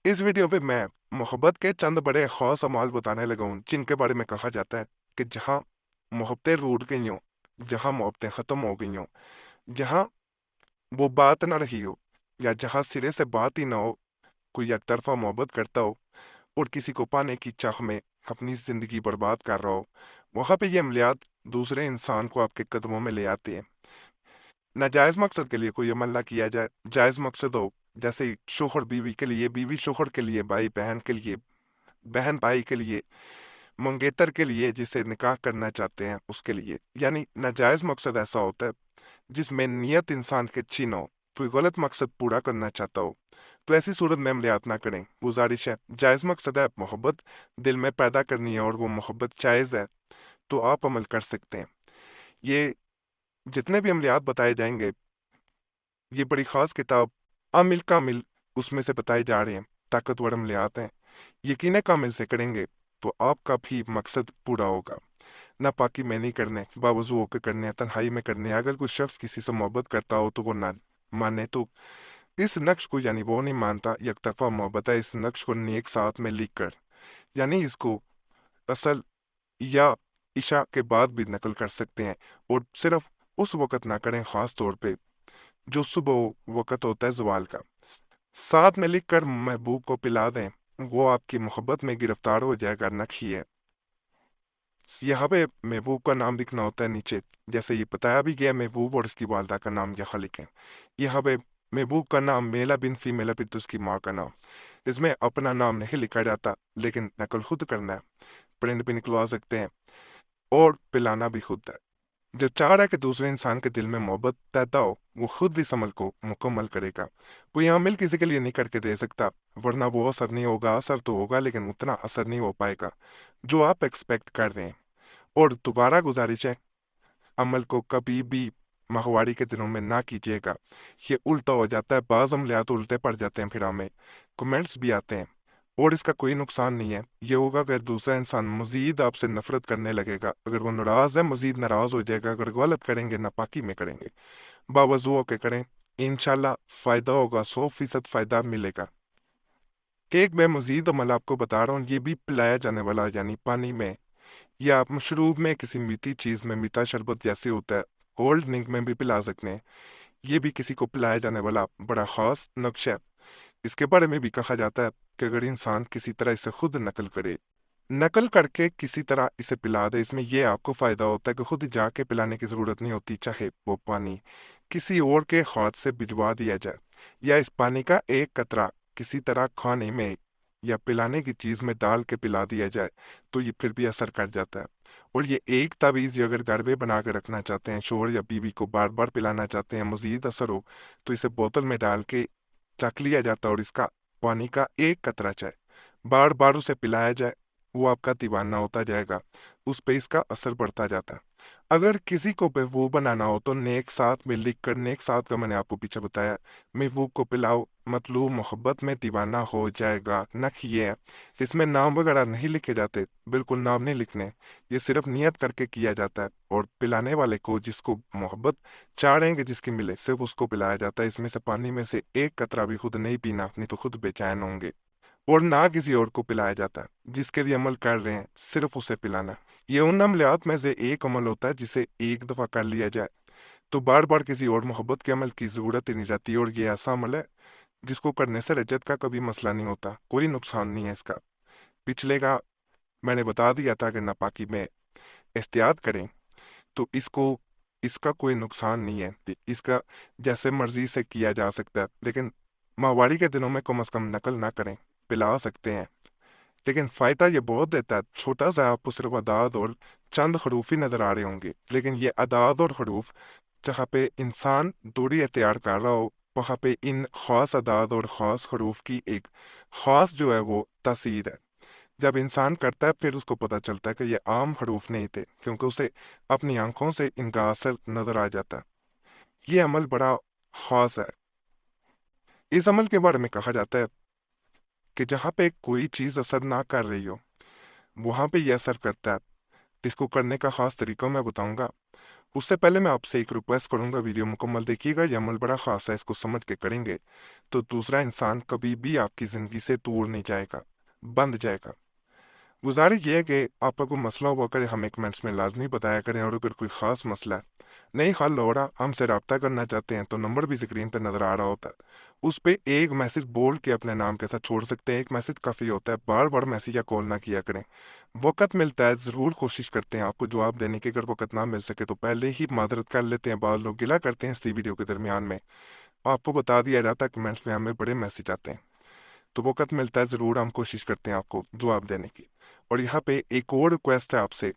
इस वीडियो पे मैं मोहब्बत के चंद बड़े ख़ास अमाल बताने लगा हूँ जिनके बारे में कहा जाता है कि जहाँ मोहब्बतें रूठ गई हों, जहाँ मोहब्बतें ख़त्म हो गई हों, जहाँ वो बात ना रही हो, या जहाँ सिरे से बात ही ना हो, कोई एक तरफा मोहब्बत करता हो और किसी को पाने की चाह में अपनी ज़िंदगी बर्बाद कर रहा हो, वहाँ पे ये अमलियात दूसरे इंसान को आपके कदमों में ले आते हैं। नाजायज़ मकसद के लिए कोई अमल ना किया जाए, जायज़ मकसद हो, जैसे शोहर बीवी के लिए, बीवी शोहर के लिए, भाई बहन के लिए, बहन भाई के लिए, मंगेतर के लिए, जिसे निकाह करना चाहते हैं उसके लिए। यानी नाजायज़ मकसद ऐसा होता है जिसमें नियत इंसान की अच्छी ना हो, कोई गलत मकसद पूरा करना चाहता हो, तो ऐसी सूरत में अमलियात ना करें। गुजारिश है, जायज़ मकसद है मोहब्बत दिल में पैदा करनी है और वो मोहब्बत जायज़ है, तो आप अमल कर सकते हैं। ये जितने भी अमलियात बताए जाएंगे, ये बड़ी ख़ास किताब आमिल कामिल उसमें से बताए जा रहे हैं, ताकतवर अमलियात हैं। यकीन कामिल से करेंगे तो आपका भी मकसद पूरा होगा। नापाकी में नहीं करने, बावजू होकर करने हैं, तन्हाई में करने हैं। अगर कोई शख्स किसी से मोहब्बत करता हो तो वो ना माने, तो इस नक्श को, यानी वो नहीं मानता, एक तरफा मोहब्बत है, इस नक्श को नेक साथ में लिख कर, यानी इसको असल या इशा के बाद भी नकल कर सकते हैं। और सिर्फ उस वक़्त ना करें, ख़ास तौर पे जो सुबह वक़्त होता है ज़वाल का। साथ में लिख कर महबूब को पिला दें, वो आपकी मोहब्बत में गिरफ्तार हो जाएगा। नक्श ही है। यहाँ पे महबूब का नाम लिखना होता है नीचे, जैसे ये बताया भी गया, महबूब और उसकी वालदा का नाम यहाँ लिखें। यहाँ पे महबूब का नाम मेला बिन फीमेला बिन उसकी माँ का नाम, इसमें अपना नाम नहीं लिखा जाता, लेकिन नकल खुद करना है। प्रिंट भी निकलवा सकते हैं और पिलाना भी खुद है। जो चाह रहा है कि दूसरे इंसान के दिल में मोहब्बत पैदा हो, वो खुद इस अमल को मुकम्मल करेगा। कोई अमल किसी के लिए नहीं करके दे सकता, वरना वो असर नहीं होगा। असर तो होगा लेकिन उतना असर नहीं हो पाएगा जो आप एक्सपेक्ट कर रहे हैं। और दोबारा गुजारिश है, अमल को कभी भी माहवारी के दिनों में ना कीजिएगा। ये उल्टा हो जाता है, बाज़ अमलियात उल्टे पड़ जाते हैं, फिर हमें कमेंट्स भी आते हैं। और इसका कोई नुकसान नहीं है। ये होगा अगर दूसरा इंसान मजीद आपसे नफरत करने लगेगा, अगर वो नाराज़ है मजीद नाराज़ हो जाएगा। अगर गलत करेंगे, नापाकी में करेंगे, बावजू होके करें, इंशाल्लाह फ़ायदा होगा, 100% फ़ायदा मिलेगा। एक मैं मजीद अमल आपको बता रहा हूँ, ये भी पिलाया जाने वाला, यानी पानी में या आप मशरूब में, किसी मीठी चीज़ में, मीठा शरबत जैसे होता है, कोल्ड ड्रिंक में भी पिला सकते हैं। ये भी किसी को पिलाया जाने वाला बड़ा ख़ास नक्शा है। इसके बारे में भी कहा जाता है कि अगर इंसान किसी तरह इसे खुद नकल करे, नकल करके किसी तरह इसे पिला दे, इसमें यह आपको फ़ायदा होता है कि खुद जाके पिलाने की ज़रूरत नहीं होती। चाहे वो पानी किसी और के हाथ से भिजवा दिया जाए, या इस पानी का एक कतरा किसी तरह खाने में या पिलाने की चीज़ में डाल के पिला दिया जाए, तो ये फिर भी असर कर जाता है। और ये एक तावीज़ ये अगर घर में बना के रखना चाहते हैं, शोहर या बीवी को बार बार पिलाना चाहते हैं, मज़ीद असर हो, तो इसे बोतल में डाल के रख लिया जाता है, और इसका पानी का एक कतरा चाहे बार बार उसे पिलाया जाए, वो आपका दीवाना होता जाएगा, उस पे इसका असर बढ़ता जाता है। अगर किसी को महबूब बनाना हो तो नेक साथ में लिख कर, नेक साथ का मैंने आपको पीछे बताया, महबूब को पिलाओ, मतलूब मोहब्बत में दीवाना हो जाएगा। नख ये है, इसमें नाम वगैरह नहीं लिखे जाते, बिल्कुल नाम नहीं लिखने, ये सिर्फ नियत करके किया जाता है। और पिलाने वाले को, जिसको मोहब्बत चाह रहे हैं कि जिसकी मिले, सिर्फ उसको पिलाया जाता है। इसमें से पानी में से एक कतरा भी खुद नहीं पीना, नहीं तो खुद बेचैन होंगे। और ना किसी और को पिलाया जाता है। जिसके लिए अमल कर रहे हैं, सिर्फ उसे पिलाना। ये उन अमलियात में से एक अमल होता है जिसे एक दफ़ा कर लिया जाए तो बार बार किसी और मोहब्बत के अमल की ज़रूरत ही नहीं रहती। और ये ऐसा अमल है जिसको करने से रजत का कभी मसला नहीं होता, कोई नुकसान नहीं है इसका। पिछले का मैंने बता दिया था कि नापाकी में एहतियात करें, तो इसका कोई नुकसान नहीं है। इसका जैसे मर्जी से किया जा सकता है, लेकिन माहवारी के दिनों में कम अज़ कम नकल ना करें। पिला सकते हैं, लेकिन फ़ायदा ये बहुत देता है। छोटा सा आपको सिर्फ अदाद और चंद हरूफ ही नज़र आ रहे होंगे, लेकिन ये अदाद और हरूफ, जहाँ पे इंसान दूरी अख्तियार कर रहा हो, वहाँ पे इन ख़ास अदाद और ख़ास हरूफ की एक ख़ास जो है वो तासीर है। जब इंसान करता है, फिर उसको पता चलता है कि ये आम हरूफ नहीं थे, क्योंकि उसे अपनी आंखों से इनका असर नज़र आ जाता है। ये अमल बड़ा ख़ास है। इस अमल के बारे में कहा जाता है कि जहाँ पे कोई चीज़ असर ना कर रही हो, वहाँ पे ये असर करता है। इसको करने का ख़ास तरीका मैं बताऊंगा। اس سے پہلے میں آپ سے ایک ریکویسٹ کروں گا، ویڈیو مکمل دیکھیے گا، یہ عمل بڑا خاص ہے، اس کو سمجھ کے کریں گے تو دوسرا انسان کبھی بھی آپ کی زندگی سے دور نہیں جائے گا، بند جائے گا۔ گزارش یہ ہے کہ آپ کا کوئی مسئلہ ہوا کرے ہمیں کمنٹس میں لازمی بتایا کریں، اور اگر کوئی خاص مسئلہ نہیں حل ہو رہا، ہم سے رابطہ کرنا چاہتے ہیں تو نمبر بھی اسکرین پہ نظر آ رہا ہوتا ہے، اس پہ ایک میسج بول کے اپنے نام کے ساتھ چھوڑ سکتے ہیں، ایک میسج کافی ہوتا ہے، بار بار میسج یا کال نہ کیا کریں۔ وقت ملتا ہے ضرور کوشش کرتے ہیں آپ کو جواب دینے کی، اگر وقت نہ مل سکے تو پہلے ہی معذرت کر لیتے ہیں، بعض لوگ گلا کرتے ہیں اس ویڈیو کے درمیان میں، آپ کو بتا دیا جاتا ہے کمنٹس میں ہمیں بڑے میسج آتے ہیں، تو وقت ملتا ہے ضرور ہم کوشش کرتے ہیں آپ کو جواب دینے کی۔ اور یہاں پہ ایک اور ریکویسٹ ہے آپ سے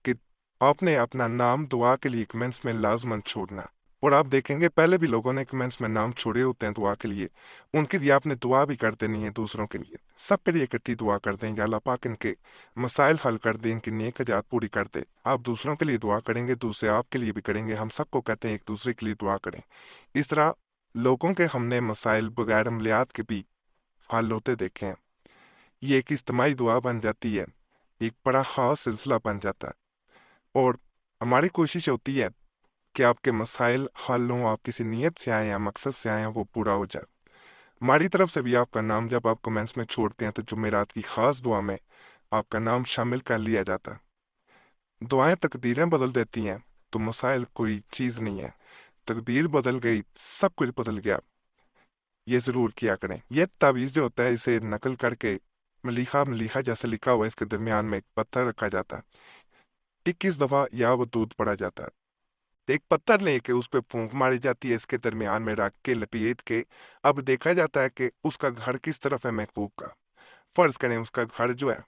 کہ آپ نے اپنا نام دعا کے لیے کمنٹس میں لازمن چھوڑنا، اور آپ دیکھیں گے پہلے بھی لوگوں نے کمنٹس میں نام چھوڑے ہوتے ہیں دعا کے لیے، ان کے لیے آپ نے دعا بھی کر دینی ہے، دوسروں کے لیے سب کے لیے اکٹھی دعا کر دیں، یا اللہ پاک ان کے مسائل حل کر دیں، ان کی نیک حاجات پوری کر دے۔ آپ دوسروں کے لیے دعا کریں گے، دوسرے آپ کے لیے بھی کریں گے، ہم سب کو کہتے ہیں ایک دوسرے کے لیے دعا کریں۔ اس طرح لوگوں کے ہم نے مسائل بغیر عملیات کے بھی حل ہوتے دیکھے ہیں، یہ ایک اجتماعی دعا بن جاتی ہے، ایک بڑا خاص سلسلہ بن جاتا ہے، اور ہماری کوشش ہوتی ہے کہ آپ کے مسائل حل ہوں، آپ کسی نیت سے آئیں یا مقصد سے آئیں وہ پورا ہو جائے۔ ہماری طرف سے بھی آپ کا نام جب آپ کمنٹس میں چھوڑتے ہیں تو جمعرات کی خاص دعا میں آپ کا نام شامل کر لیا جاتا ہے۔ دعائیں تقدیریں بدل دیتی ہیں، تو مسائل کوئی چیز نہیں ہے، تقدیر بدل گئی، سب کچھ بدل گیا، یہ ضرور کیا کریں۔ یہ تعویذ جو ہوتا ہے اسے نقل کر کے ملیحہ جیسے لکھا ہوا ہے، اس کے درمیان میں ایک پتھر رکھا جاتا ہے، 21 دفعہ یا ودود پڑھا جاتا ہے، ایک پتھر لے کے اس پہ پھونک ماری جاتی ہے، اس کے درمیان میں رکھ کے لپیٹ کے اب دیکھا جاتا ہے کہ اس کا گھر کس طرف ہے محبوب کا۔ فرض کریں اس کا گھر جو ہے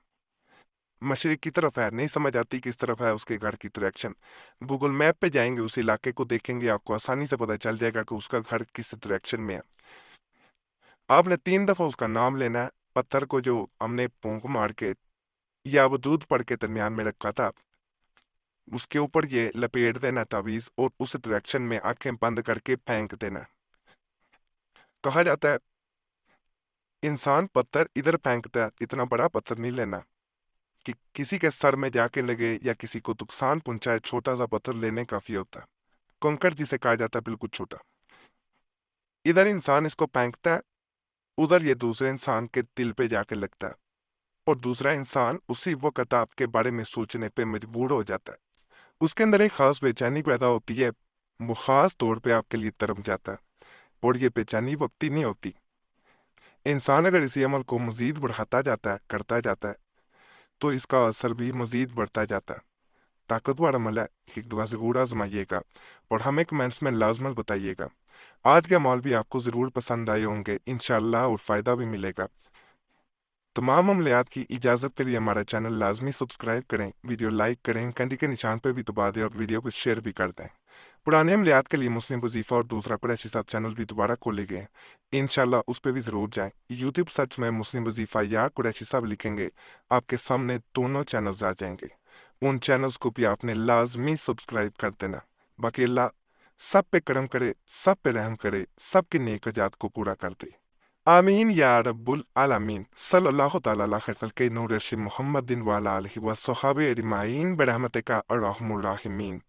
مشرق کی طرف ہے، نہیں سمجھ آتی کس طرف ہے اس کے گھر کی ڈائریکشن، گوگل میپ پہ جائیں گے، اس علاقے کو دیکھیں گے، آپ کو آسانی سے پتہ چل جائے گا کہ اس کا گھر کس ڈائریکشن میں ہے۔ آپ نے 3 دفعہ اس کا نام لینا ہے، پتھر کو جو ہم نے پھونک مار کے یا ودود پڑھ کے درمیان میں رکھا تھا اس کے اوپر یہ لپیٹ دینا تعویذ، اور اس ڈائریکشن میں آنکھیں بند کر کے پھینک دینا۔ کہا جاتا ہے انسان پتھر ادھر پھینکتا ہے، اتنا بڑا پتھر نہیں لینا کہ کسی کے سر میں جا کے لگے یا کسی کو نقصان پہنچائے، چھوٹا سا پتھر لینے کافی ہوتا ہے، کنکر جسے کہا جاتا ہے بالکل چھوٹا، ادھر انسان اس کو پھینکتا ہے، ادھر یہ دوسرے انسان کے دل پہ جا کے لگتا ہے، اور دوسرا انسان اسی وقت آپ کے بارے میں سوچنے پہ مجبور ہو جاتا ہے، اس کے اندر ایک خاص بے چینی پیدا ہوتی ہے، وہ خاص طور پہ آپ کے لیے تڑپ جاتا ہے، اور یہ بے چینی وقتی نہیں ہوتی۔ انسان اگر اسی عمل کو مزید بڑھاتا جاتا ہے، کرتا جاتا ہے، تو اس کا اثر بھی مزید بڑھتا جاتا ہے۔ طاقتور عمل ہے، ایک دعا ضرور آزمائیے گا، اور ہمیں کمنٹس میں لازمن بتائیے گا۔ آج کے عمل بھی آپ کو ضرور پسند آئے ہوں گے انشاءاللہ، اور فائدہ بھی ملے گا۔ تمام عملیات کی اجازت کے لیے ہمارا چینل لازمی سبسکرائب کریں، ویڈیو لائک کریں، گھنٹی کے نشان پہ بھی دبا دیں، اور ویڈیو کو شیئر بھی کر دیں۔ پرانے عملیات کے لیے مسلم وظیفہ اور دوسرا قریشی صاحب چینل بھی دوبارہ کھولے گئے ہیں، انشاءاللہ اس پہ بھی ضرور جائیں۔ یوٹیوب سرچ میں مسلم وظیفہ یا قریشی صاحب لکھیں گے، آپ کے سامنے دونوں چینلز آ جائیں گے، ان چینلز کو بھی آپ نے لازمی سبسکرائب کر دینا۔ باقی اللہ سب پہ کرم کرے، سب پہ رحم کرے، سب کی نیک حاجات کو پورا کر دے، آمین یا رب العالمین۔ صلی اللہ تعالی علی خیر خلق نور ارشد محمد وعلی آلہ وصحبہ اجمعین برحمتک ارحم الراحمین۔